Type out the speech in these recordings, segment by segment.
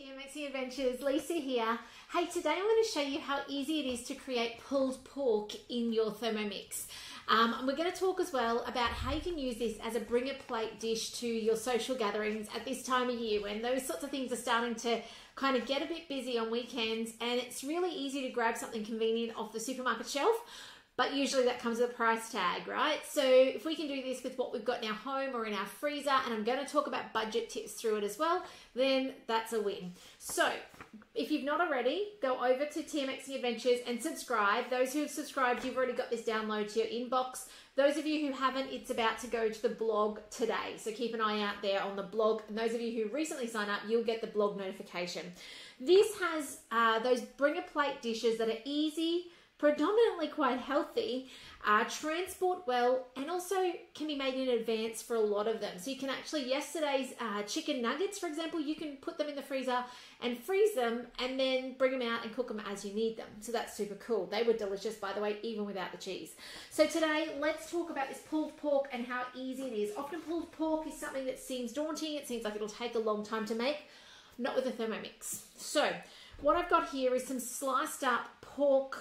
TMXing Adventures, Lisa here. Hey, today I'm going to show you how easy it is to create pulled pork in your Thermomix. And we're going to talk as well about how you can use this as a bring a plate dish to your social gatherings at this time of year when those sorts of things are starting to kind of get a bit busy on weekends, and it's really easy to grab something convenient off the supermarket shelf. But usually that comes with a price tag, right? So if we can do this with what we've got in our home or in our freezer, and I'm going to talk about budget tips through it as well, then that's a win. So if you've not already, go over to TMXing Adventures and subscribe. Those who have subscribed, you've already got this download to your inbox. Those of you who haven't, it's about to go to the blog today. So keep an eye out there on the blog. And those of you who recently signed up, you'll get the blog notification. This has those bring a plate dishes that are easy, predominantly quite healthy, transport well, and also can be made in advance for a lot of them. So you can actually, yesterday's chicken nuggets, for example, you can put them in the freezer and freeze them and then bring them out and cook them as you need them. So that's super cool. They were delicious, by the way, even without the cheese. So today, let's talk about this pulled pork and how easy it is. Often pulled pork is something that seems daunting. It seems like it'll take a long time to make. Not with a Thermomix. So what I've got here is some sliced up pork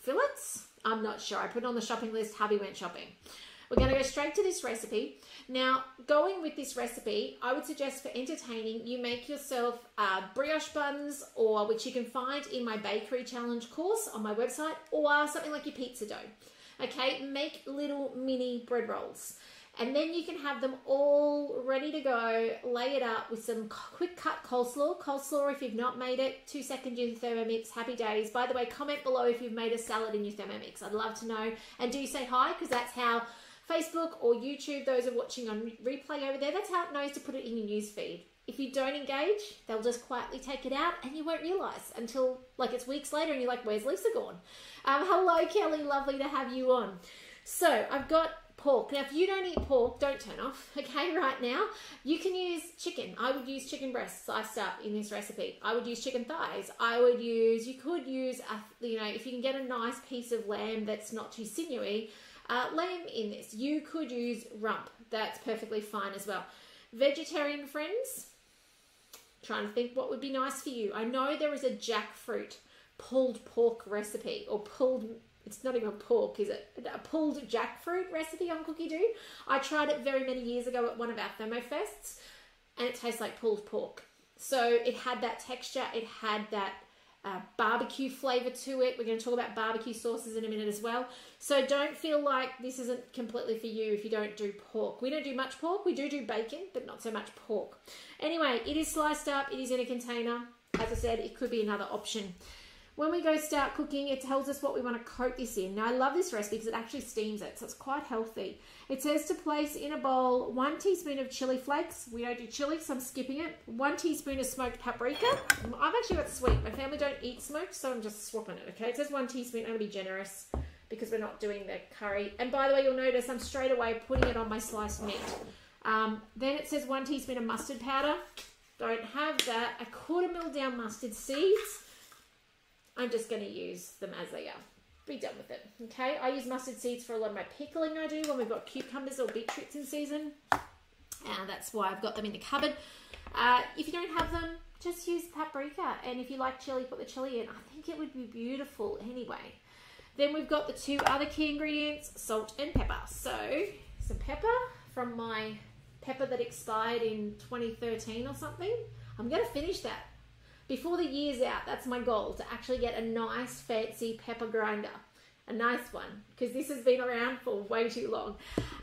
fillets. I'm not sure. I put it on the shopping list. Hubby went shopping. We're going to go straight to this recipe. Now, going with this recipe, I would suggest for entertaining, you make yourself brioche buns, or which you can find in my bakery challenge course on my website, or something like your pizza dough. Okay, make little mini bread rolls. And then you can have them all ready to go. Lay it up with some quick cut coleslaw. Coleslaw, if you've not made it, 2 seconds in your Thermomix, happy days. By the way, comment below if you've made a salad in your Thermomix. I'd love to know. And do say hi, because that's how Facebook or YouTube, those are watching on replay over there, that's how it knows to put it in your news feed. If you don't engage, they'll just quietly take it out and you won't realise until like it's weeks later and you're like, where's Lisa gone? Hello, Kelly, lovely to have you on. So I've got pork. Now, if you don't eat pork, don't turn off, okay, right now. You can use chicken. I would use chicken breasts sliced up in this recipe. I would use chicken thighs. You could use, if you can get a nice piece of lamb that's not too sinewy, lamb in this. You could use rump. That's perfectly fine as well. Vegetarian friends, trying to think what would be nice for you. I know there is a jackfruit pulled pork recipe, or it's not even pork, is it? A pulled jackfruit recipe on Cookie Doo. I tried it very many years ago at one of our ThermoFests, and it tastes like pulled pork. So it had that texture, it had that barbecue flavor to it. We're going to talk about barbecue sauces in a minute as well. So don't feel like this isn't completely for you if you don't do pork. We don't do much pork. We do bacon, but not so much pork. Anyway, it is sliced up. It is in a container. As I said, it could be another option. When we go start cooking, it tells us what we want to coat this in. Now, I love this recipe because it actually steams it, so it's quite healthy. It says to place in a bowl 1 teaspoon of chili flakes. We don't do chili, so I'm skipping it. 1 teaspoon of smoked paprika. I've actually got sweet. My family don't eat smoked, so I'm just swapping it, okay? It says 1 teaspoon. I'm going to be generous because we're not doing the curry. And by the way, you'll notice I'm straight away putting it on my sliced meat. Then it says 1 teaspoon of mustard powder. Don't have that. A 1/4 ml down mustard seeds. I'm just going to use them as they are. Be done with it, okay? I use mustard seeds for a lot of my pickling I do when we've got cucumbers or beetroots in season. That's why I've got them in the cupboard. If you don't have them, just use paprika. And if you like chili, put the chili in. I think it would be beautiful anyway. Then we've got the 2 other key ingredients, salt and pepper. So, some pepper from my pepper that expired in 2013 or something. I'm going to finish that before the year's out. That's my goal, to actually get a nice fancy pepper grinder, a nice one, because this has been around for way too long.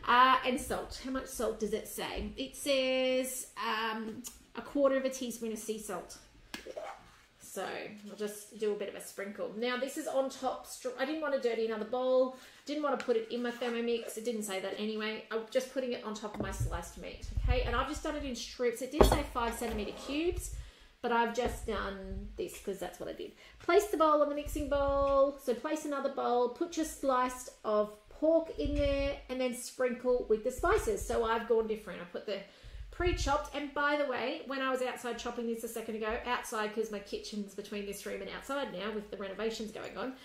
And salt. How much salt does it say? It says 1/4 teaspoon of sea salt. So I'll just do a bit of a sprinkle. Now this is on top. I didn't want to dirty another bowl. Didn't want to put it in my Thermomix. It didn't say that anyway. I'm just putting it on top of my sliced meat. Okay, and I've just done it in strips. It did say 5 centimeter cubes. But I've just done this because that's what I did. Place the bowl on the mixing bowl. So place another bowl, put your slice of pork in there, and then sprinkle with the spices. So I've gone different. I put the pre-chopped, and by the way, when I was outside chopping this a second ago, outside because my kitchen's between this room and outside now with the renovations going on,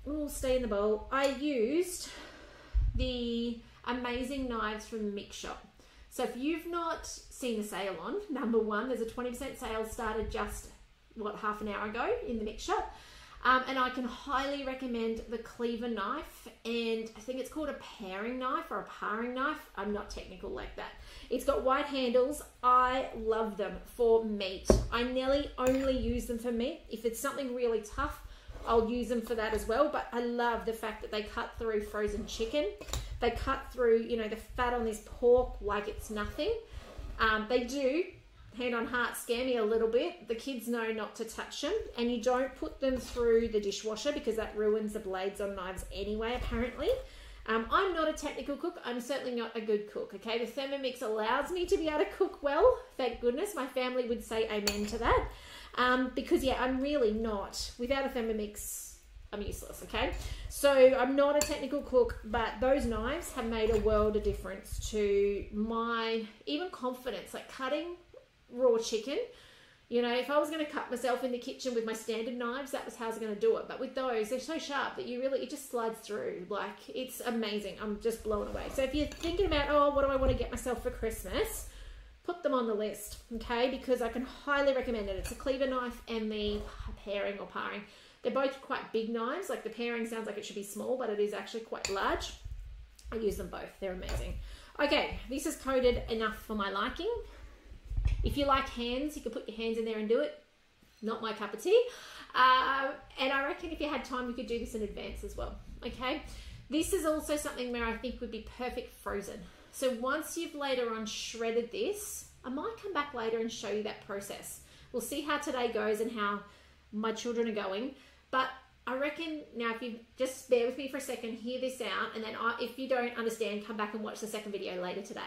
we'll stay in the bowl. I used the amazing knives from the Mix Shop. So if you've not seen the sale on, number one, there's a 20% sale started just, half an hour ago in the mix shop. And I can highly recommend the cleaver knife, and I think it's called a paring knife or a paring knife. I'm not technical like that. It's got white handles. I love them for meat. I nearly only use them for meat. If it's something really tough, I'll use them for that as well. But I love the fact that they cut through frozen chicken. They cut through, the fat on this pork like it's nothing. They do, hand on heart, scare me a little bit. The kids know not to touch them, and you don't put them through the dishwasher because that ruins the blades on knives anyway, apparently. I'm not a technical cook. I'm certainly not a good cook, okay? The Thermomix allows me to be able to cook well. Thank goodness. My family would say amen to that. Because, yeah, I'm really not. Without a Thermomix, I'm useless, okay? So I'm not a technical cook, but those knives have made a world of difference to my even confidence, like cutting raw chicken. If I was going to cut myself in the kitchen with my standard knives, that was how I was going to do it. But with those, they're so sharp that it just slides through. Like, it's amazing. I'm just blown away. So if you're thinking about, what do I want to get myself for Christmas, put them on the list, okay? Because I can highly recommend it. It's a cleaver knife and the paring or paring. They're both quite big knives. Like the paring sounds like it should be small, but it is actually quite large. I use them both. They're amazing. Okay, this is coated enough for my liking. If you like hands, you can put your hands in there and do it. Not my cup of tea. And I reckon if you had time, you could do this in advance as well, okay? This is also something where I think would be perfect frozen. So once you've later on shredded this, I might come back later and show you that process. We'll see how today goes and how my children are going. But I reckon, now if you just bear with me for a second, hear this out, and then if you don't understand, come back and watch the second video later today.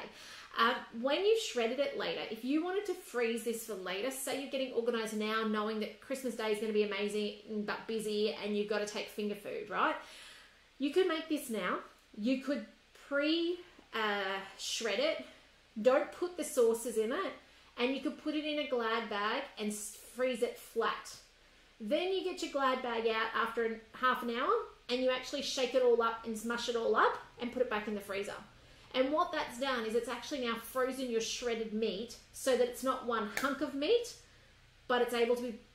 When you've shredded it later, if you wanted to freeze this for later, say you're getting organized now, knowing that Christmas Day is going to be amazing but busy and you've got to take finger food, right? You could make this now. You could shred it. Don't put the sauces in it, and you could put it in a Glad bag and freeze it flat. Then you get your Glad bag out after half an hour, and you actually shake it all up and smush it all up and put it back in the freezer. And what that's done is it's actually now frozen your shredded meat so that it's not one hunk of meat, but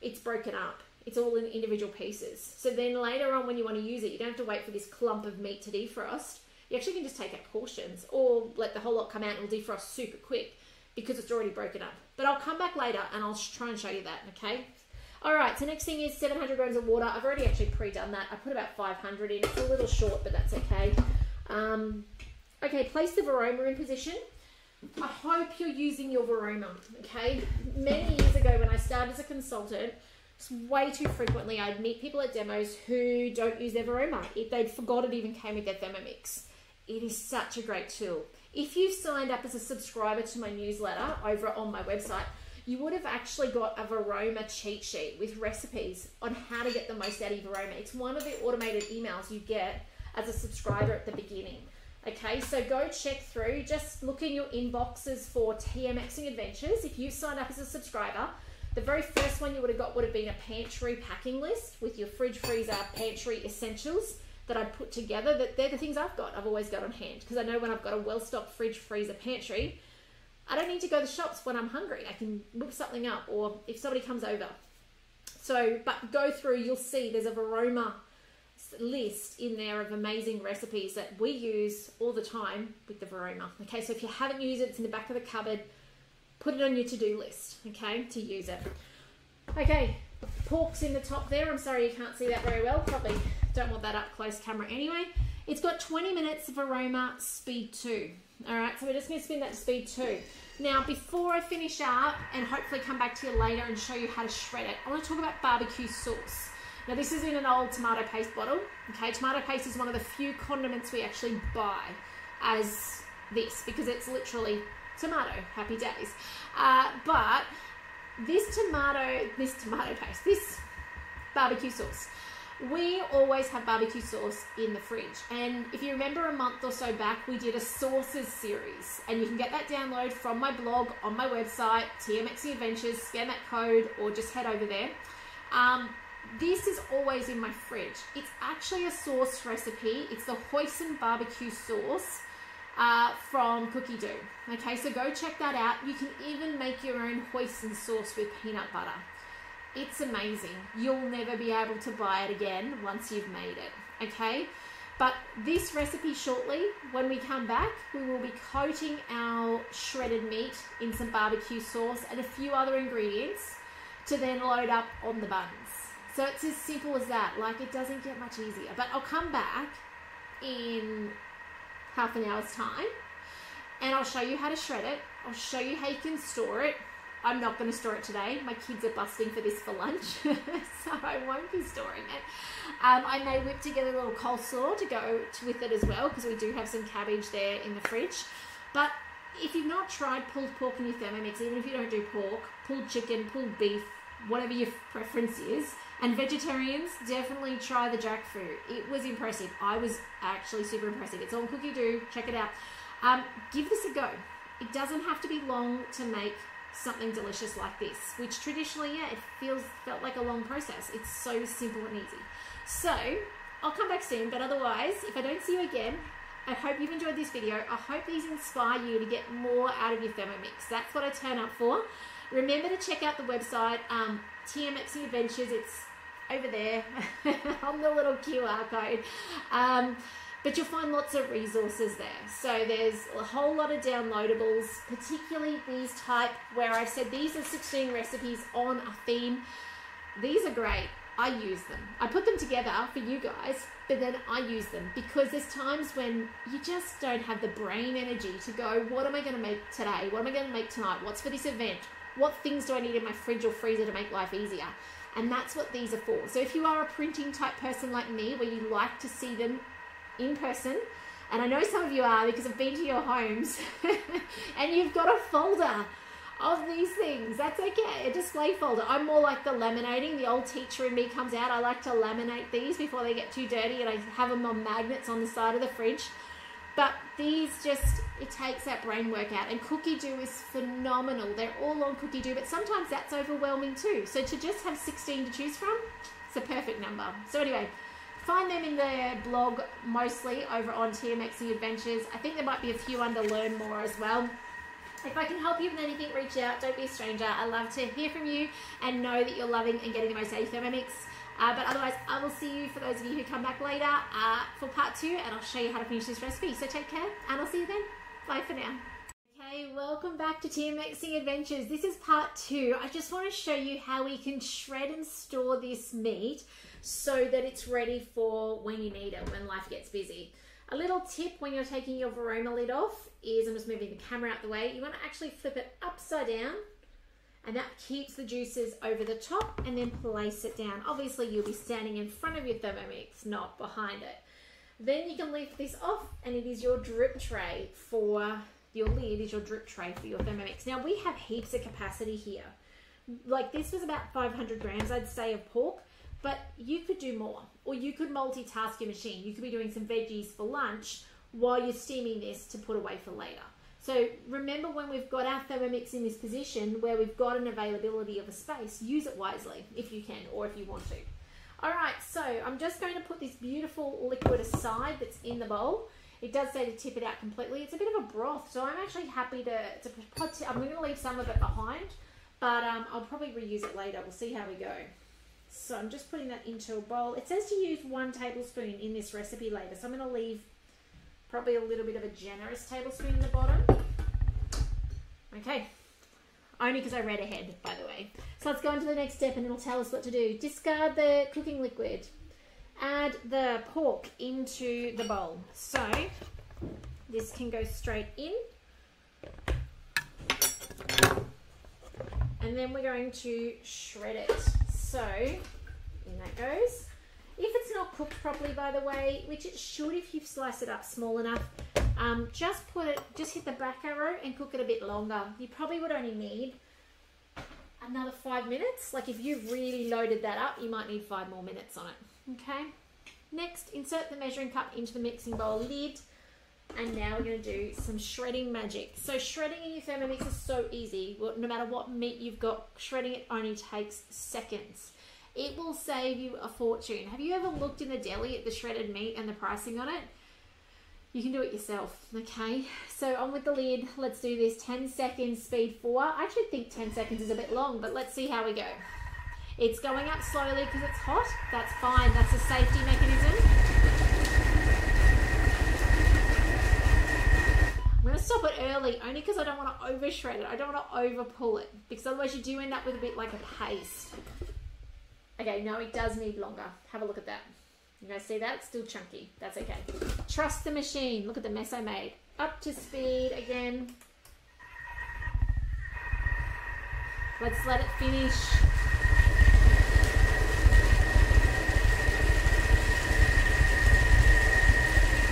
it's broken up. It's all in individual pieces. So then later on when you want to use it, you don't have to wait for this clump of meat to defrost. You actually can just take out portions or let the whole lot come out and it'll defrost super quick because it's already broken up. But I'll come back later and I'll try and show you that, okay? All right, so next thing is 700 grams of water. I've already actually pre-done that. I put about 500 in. It's a little short, but that's okay. Okay, place the Varoma in position. I hope you're using your Varoma, okay? Many years ago when I started as a consultant, way too frequently I'd meet people at demos who don't use their Varoma. They'd forgot it even came with their Thermomix. It is such a great tool. If you've signed up as a subscriber to my newsletter over on my website, you would have actually got a Varoma cheat sheet with recipes on how to get the most out of your Varoma. It's one of the automated emails you get as a subscriber at the beginning. Okay, so go check through, just look in your inboxes for TMXing Adventures. If you've signed up as a subscriber, the very first one you would have got would have been a pantry packing list with your fridge, freezer, pantry essentials that I'd put together. They're the things I've always got on hand, because I know when I've got a well-stocked fridge, freezer, pantry, I don't need to go to the shops when I'm hungry. I can whip something up, or if somebody comes over. So, but go through, you'll see there's a Varoma list in there of amazing recipes that we use all the time with the Varoma. Okay, so if you haven't used it, it's in the back of the cupboard. Put it on your to-do list, okay, to use it. Okay, pork's in the top there. I'm sorry you can't see that very well. Probably don't want that up close camera anyway. It's got 20 minutes of Varoma speed 2. All right, so we're just going to spin that to speed 2. Now, before I finish up and hopefully come back to you later and show you how to shred it, I want to talk about barbecue sauce. Now, this is in an old tomato paste bottle. Okay, tomato paste is one of the few condiments we actually buy as this, because it's literally tomato, happy days. But this barbecue sauce, we always have barbecue sauce in the fridge. And if you remember a month or so back, we did a sauces series, and you can get that download from my blog on my website, TMXing Adventures. Scan that code or just head over there. This is always in my fridge. It's actually a sauce recipe. It's the hoisin barbecue sauce. from Cookie Dough. Okay, so go check that out. You can even make your own hoisin sauce with peanut butter. It's amazing. You'll never be able to buy it again once you've made it. Okay, but this recipe shortly, when we come back, we will be coating our shredded meat in some barbecue sauce and a few other ingredients to then load up on the buns. So it's as simple as that. Like, it doesn't get much easier. But I'll come back in half an hour's time and I'll show you how to shred it. I'll show you how you can store it. I'm not going to store it today. My kids are busting for this for lunch, so I won't be storing it. I may whip together a little coleslaw to go with it as well, because we do have some cabbage there in the fridge. But if you've not tried pulled pork in your Thermomix, even if you don't do pork, pulled chicken, pulled beef, whatever your preference is, and vegetarians, definitely try the jackfruit. It was impressive. I was actually super impressive. It's on Cookie Dough. Check it out. Give this a go. It doesn't have to be long to make something delicious like this, which traditionally, yeah, it felt like a long process. It's so simple and easy. So I'll come back soon, but otherwise, if I don't see you again, I hope you've enjoyed this video. I hope these inspire you to get more out of your Thermomix. That's what I turn up for. Remember to check out the website, TMXing Adventures. It's over there on the little QR code. But you'll find lots of resources there. So there's a whole lot of downloadables, particularly these type where I've said these are 16 recipes on a theme. These are great. I use them. I put them together for you guys, but then I use them because there's times when you just don't have the brain energy to go, what am I going to make today? What am I going to make tonight? What's for this event? What things do I need in my fridge or freezer to make life easier? And that's what these are for. So if you are a printing type person like me, where you like to see them in person, and I know some of you are because I've been to your homes and you've got a folder of these things, that's okay, a display folder. I'm more like the laminating. The old teacher in me comes out. I like to laminate these before they get too dirty, and I have them on magnets on the side of the fridge. But these just, it takes that brain work out, and Cookie Dough is phenomenal. They're all on Cookie Dough, but sometimes that's overwhelming too. So to just have 16 to choose from, it's a perfect number. So anyway, find them in their blog, mostly over on TMXing Adventures. I think there might be a few under Learn More as well. If I can help you with anything, reach out. Don't be a stranger. I love to hear from you and know that you're loving and getting the most out of your Thermomix. But otherwise, I will see you, for those of you who come back later, for part 2, and I'll show you how to finish this recipe. So take care, and I'll see you then. Bye for now. Okay, welcome back to TMXing Adventures. This is part 2. I just want to show you how we can shred and store this meat so that it's ready for when you need it, when life gets busy. A little tip when you're taking your Varoma lid off is, I'm just moving the camera out the way, you want to actually flip it upside down, and that keeps the juices over the top, and then place it down. Obviously you'll be standing in front of your Thermomix, not behind it. Then you can lift this off, and it is your drip tray for your lid, is your drip tray for your Thermomix. Now we have heaps of capacity here. Like this was about 500 grams, I'd say, of pork. But you could do more, or you could multitask your machine. You could be doing some veggies for lunch while you're steaming this to put away for later. So remember, when we've got our Thermomix in this position where we've got an availability of a space, use it wisely if you can, or if you want to. All right, so I'm just going to put this beautiful liquid aside that's in the bowl. It does say to tip it out completely. It's a bit of a broth, so I'm actually happy to put, I'm going to leave some of it behind, but I'll probably reuse it later. We'll see how we go. So I'm just putting that into a bowl. It says to use 1 tablespoon in this recipe later, so I'm going to leave probably a little bit of a generous tablespoon in the bottom. Okay, only because I read ahead, by the way. So let's go on to the next step, and it'll tell us what to do. Discard the cooking liquid. Add the pork into the bowl. So this can go straight in. And then we're going to shred it. So in that goes. If it's not cooked properly, by the way, which it should if you've sliced it up small enough, just hit the back arrow and cook it a bit longer. You probably would only need another 5 minutes. Like if you've really loaded that up, you might need 5 more minutes on it. Okay. Next, insert the measuring cup into the mixing bowl lid. And now we're going to do some shredding magic. So shredding in your Thermomix is so easy. No matter what meat you've got, shredding it only takes seconds. It will save you a fortune. Have you ever looked in the deli at the shredded meat and the pricing on it? you can do it yourself. Okay, so on with the lid. Let's do this. 10 seconds, speed 4. I actually think 10 seconds is a bit long, but let's see how we go. It's going up slowly because it's hot. That's fine. That's a safety mechanism. I'm going to stop it early only because I don't want to over shred it. I don't want to over pull it because otherwise you do end up with a bit like a paste. Okay, no, it does need longer. Have a look at that. You guys see that? It's still chunky. That's okay. Trust the machine. Look at the mess I made. Up to speed again. Let's let it finish.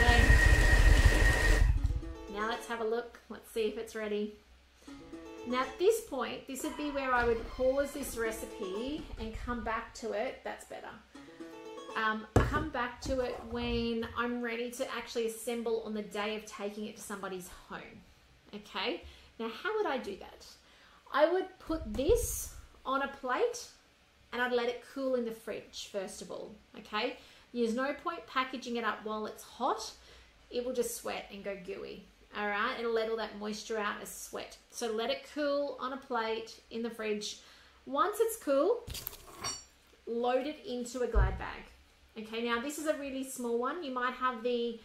Okay. Now let's have a look. Let's see if it's ready. Now at this point, this would be where I would pause this recipe and come back to it. That's better. Come back to it when I'm ready to actually assemble on the day of taking it to somebody's home. Okay, now how would I do that? I would put this on a plate and I'd let it cool in the fridge first of all. Okay, there's no point packaging it up while it's hot. It will just sweat and go gooey. All right, it'll let all that moisture out as sweat. So let it cool on a plate in the fridge. Once it's cool, load it into a Glad bag. Okay, now this is a really small one. You might have the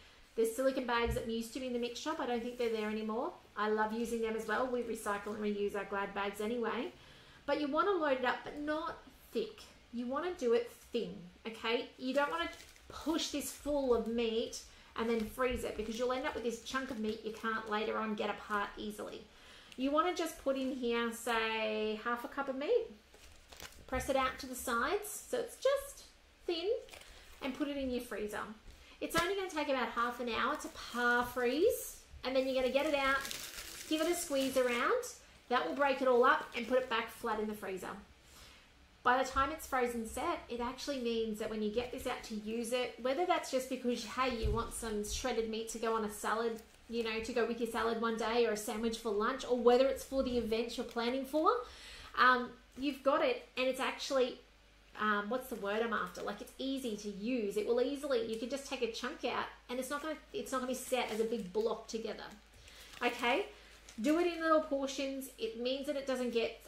silicone bags that used to be in the mix shop. I don't think they're there anymore. I love using them as well. We recycle and reuse our Glad bags anyway. But you want to load it up, but not thick. You want to do it thin, okay? You don't want to push this full of meat and then freeze it because you'll end up with this chunk of meat you can't later on get apart easily. You want to just put in here, say, half a cup of meat. Press it out to the sides so it's just thin. And put it in your freezer. It's only going to take about half an hour to par freeze, and then you're going to get it out, give it a squeeze around. That will break it all up and put it back flat in the freezer. By the time it's frozen set, it actually means that when you get this out to use it, whether that's just because, hey, you want some shredded meat to go on a salad, you know, to go with your salad one day or a sandwich for lunch, or whether it's for the event you're planning for, you've got it, and it's actually what's the word I'm after? Like, it's easy to use. It will easily, you can just take a chunk out and it's not going to be set as a big block together. Okay, do it in little portions. It means that it doesn't get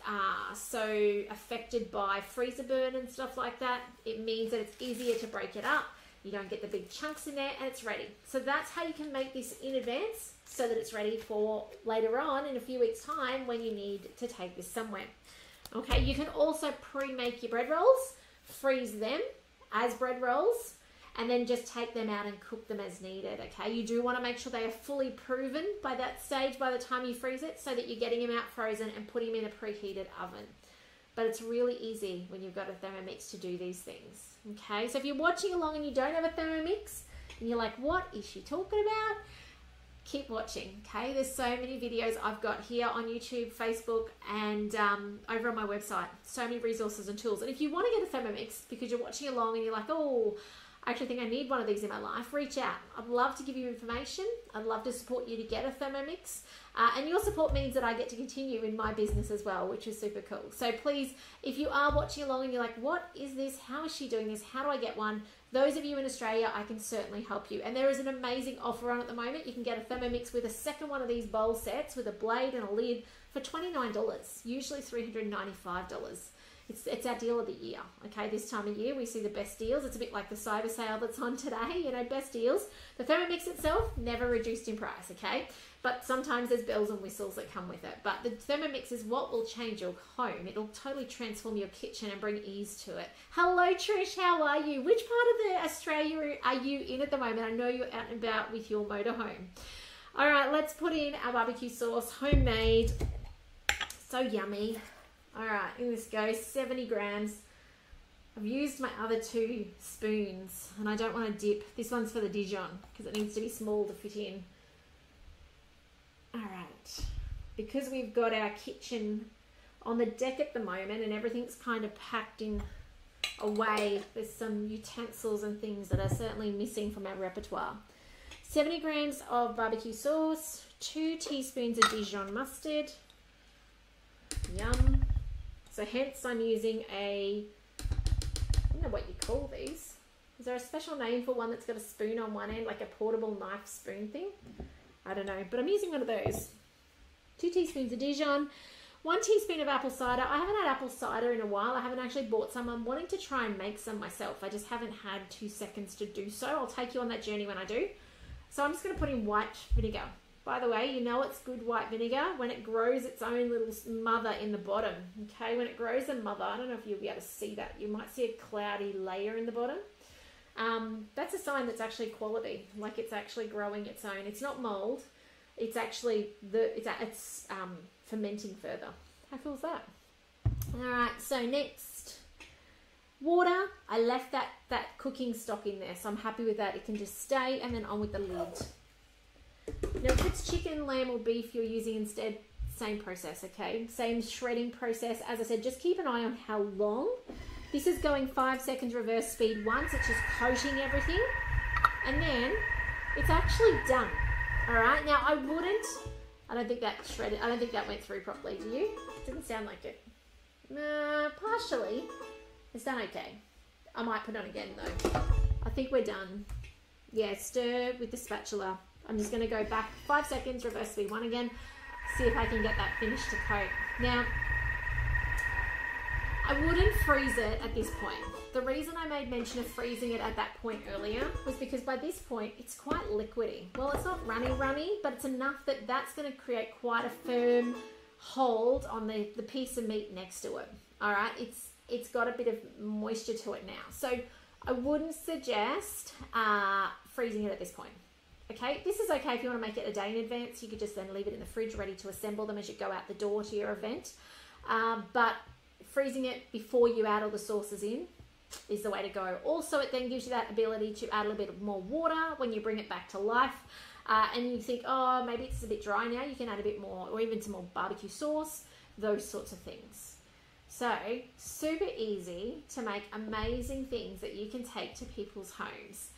so affected by freezer burn and stuff like that. It means that it's easier to break it up. You don't get the big chunks in there, and it's ready. So that's how you can make this in advance so that it's ready for later on in a few weeks time when you need to take this somewhere. Okay, you can also pre-make your bread rolls, freeze them as bread rolls, and then just take them out and cook them as needed. Okay, you do want to make sure they are fully proven by that stage by the time you freeze it so that you're getting them out frozen and putting them in a preheated oven. But it's really easy when you've got a Thermomix to do these things. Okay, so if you're watching along and you don't have a Thermomix and you're like, what is she talking about? Keep watching, okay? There's so many videos I've got here on YouTube, Facebook, and over on my website. So many resources and tools. And if you want to get a Thermomix because you're watching along and you're like, oh, I actually think I need one of these in my life, reach out. I'd love to give you information. I'd love to support you to get a Thermomix. And your support means that I get to continue in my business as well, which is super cool. So please, if you are watching along and you're like, what is this? How is she doing this? How do I get one? Those of you in Australia, I can certainly help you. And there is an amazing offer on at the moment. You can get a Thermomix with a second one of these bowl sets with a blade and a lid for $29, usually $395. It's our deal of the year. Okay, this time of year we see the best deals. It's a bit like the cyber sale that's on today, you know, best deals. The Thermomix itself never reduced in price, okay? But sometimes there's bells and whistles that come with it. But the Thermomix is what will change your home. It'll totally transform your kitchen and bring ease to it. Hello Trish, how are you? Which part of Australia are you in at the moment? I know you're out and about with your motorhome. All right, let's put in our barbecue sauce, homemade. So yummy. All right, in this goes 70 grams. I've used my other 2 spoons and I don't want to dip. This one's for the Dijon because it needs to be small to fit in. All right, because we've got our kitchen on the deck at the moment and everything's kind of packed in away, there's some utensils and things that are certainly missing from our repertoire. 70 grams of barbecue sauce, 2 teaspoons of Dijon mustard. Yum. So hence I'm using I don't know what you call these. Is there a special name for one that's got a spoon on one end, like a portable knife spoon thing? I don't know, but I'm using one of those. 2 teaspoons of Dijon, 1 teaspoon of apple cider. I haven't had apple cider in a while. I haven't actually bought some. I'm wanting to try and make some myself. I just haven't had 2 seconds to do so. I'll take you on that journey when I do. So I'm just going to put in white vinegar. By the way, you know it's good white vinegar when it grows its own little mother in the bottom. Okay, when it grows a mother, I don't know if you'll be able to see that. You might see a cloudy layer in the bottom. That's a sign that's actually quality, like it's actually growing its own. It's not mold. It's actually it's fermenting further. How cool is that? All right, so next, water. I left that cooking stock in there, so I'm happy with that. It can just stay, and then on with the lid. Now, if it's chicken, lamb, or beef you're using instead, same process, okay? Same shredding process. As I said, just keep an eye on how long. This is going 5 seconds reverse speed once. It's just coating everything, and then it's actually done. All right, now I don't think that shredded, I don't think that went through properly, do you? It didn't sound like it. Partially. It's done okay. I might put it on again though. I think we're done. Yeah, stir with the spatula. I'm just going to go back 5 seconds, reverse speed 1 again, see if I can get that finished to coat. Now, I wouldn't freeze it at this point. The reason I made mention of freezing it at that point earlier was because by this point, it's quite liquidy. Well, it's not runny, but it's enough that that's going to create quite a firm hold on the piece of meat next to it. All right, it's got a bit of moisture to it now. So I wouldn't suggest freezing it at this point. Okay, this is okay if you want to make it a day in advance. You could just then leave it in the fridge ready to assemble them as you go out the door to your event. But freezing it before you add all the sauces in is the way to go. Also, it then gives you that ability to add a little bit more water when you bring it back to life. And you think, oh, maybe it's a bit dry now. You can add a bit more, or even some more barbecue sauce, those sorts of things. So, super easy to make amazing things that you can take to people's homes.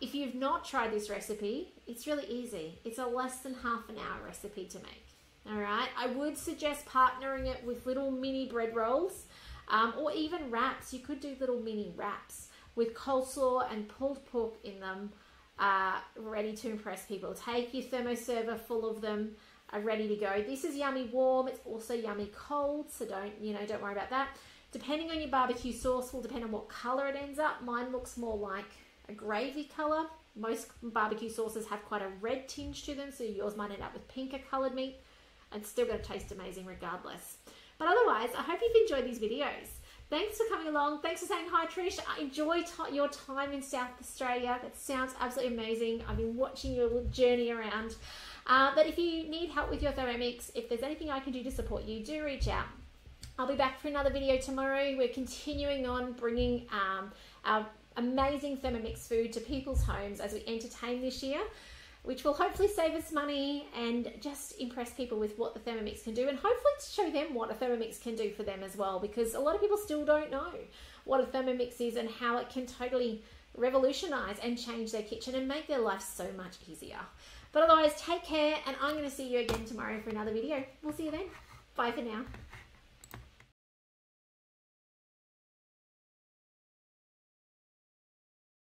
If you've not tried this recipe, it's really easy. It's a less than half an hour recipe to make. All right, I would suggest partnering it with little mini bread rolls or even wraps. You could do little mini wraps with coleslaw and pulled pork in them, ready to impress people. Take your thermoserver full of them, ready to go. This is yummy warm. It's also yummy cold, so don't worry about that. Depending on your barbecue sauce will depend on what color it ends up. Mine looks more like a gravy color. Most barbecue sauces have quite a red tinge to them, so yours might end up with pinker colored meat. And still going to taste amazing regardless. But otherwise, I hope you've enjoyed these videos. Thanks for coming along. Thanks for saying hi, Trish. I enjoy your time in South Australia. That sounds absolutely amazing. I've been watching your little journey around. But if you need help with your Thermomix, if there's anything I can do to support you, do reach out. I'll be back for another video tomorrow. We're continuing on bringing our amazing Thermomix food to people's homes as we entertain this year, which will hopefully save us money and just impress people with what the Thermomix can do, and hopefully to show them what a Thermomix can do for them as well, because a lot of people still don't know what a Thermomix is and how it can totally revolutionize and change their kitchen and make their life so much easier. But otherwise, take care, and I'm going to see you again tomorrow for another video. We'll see you then. Bye for now.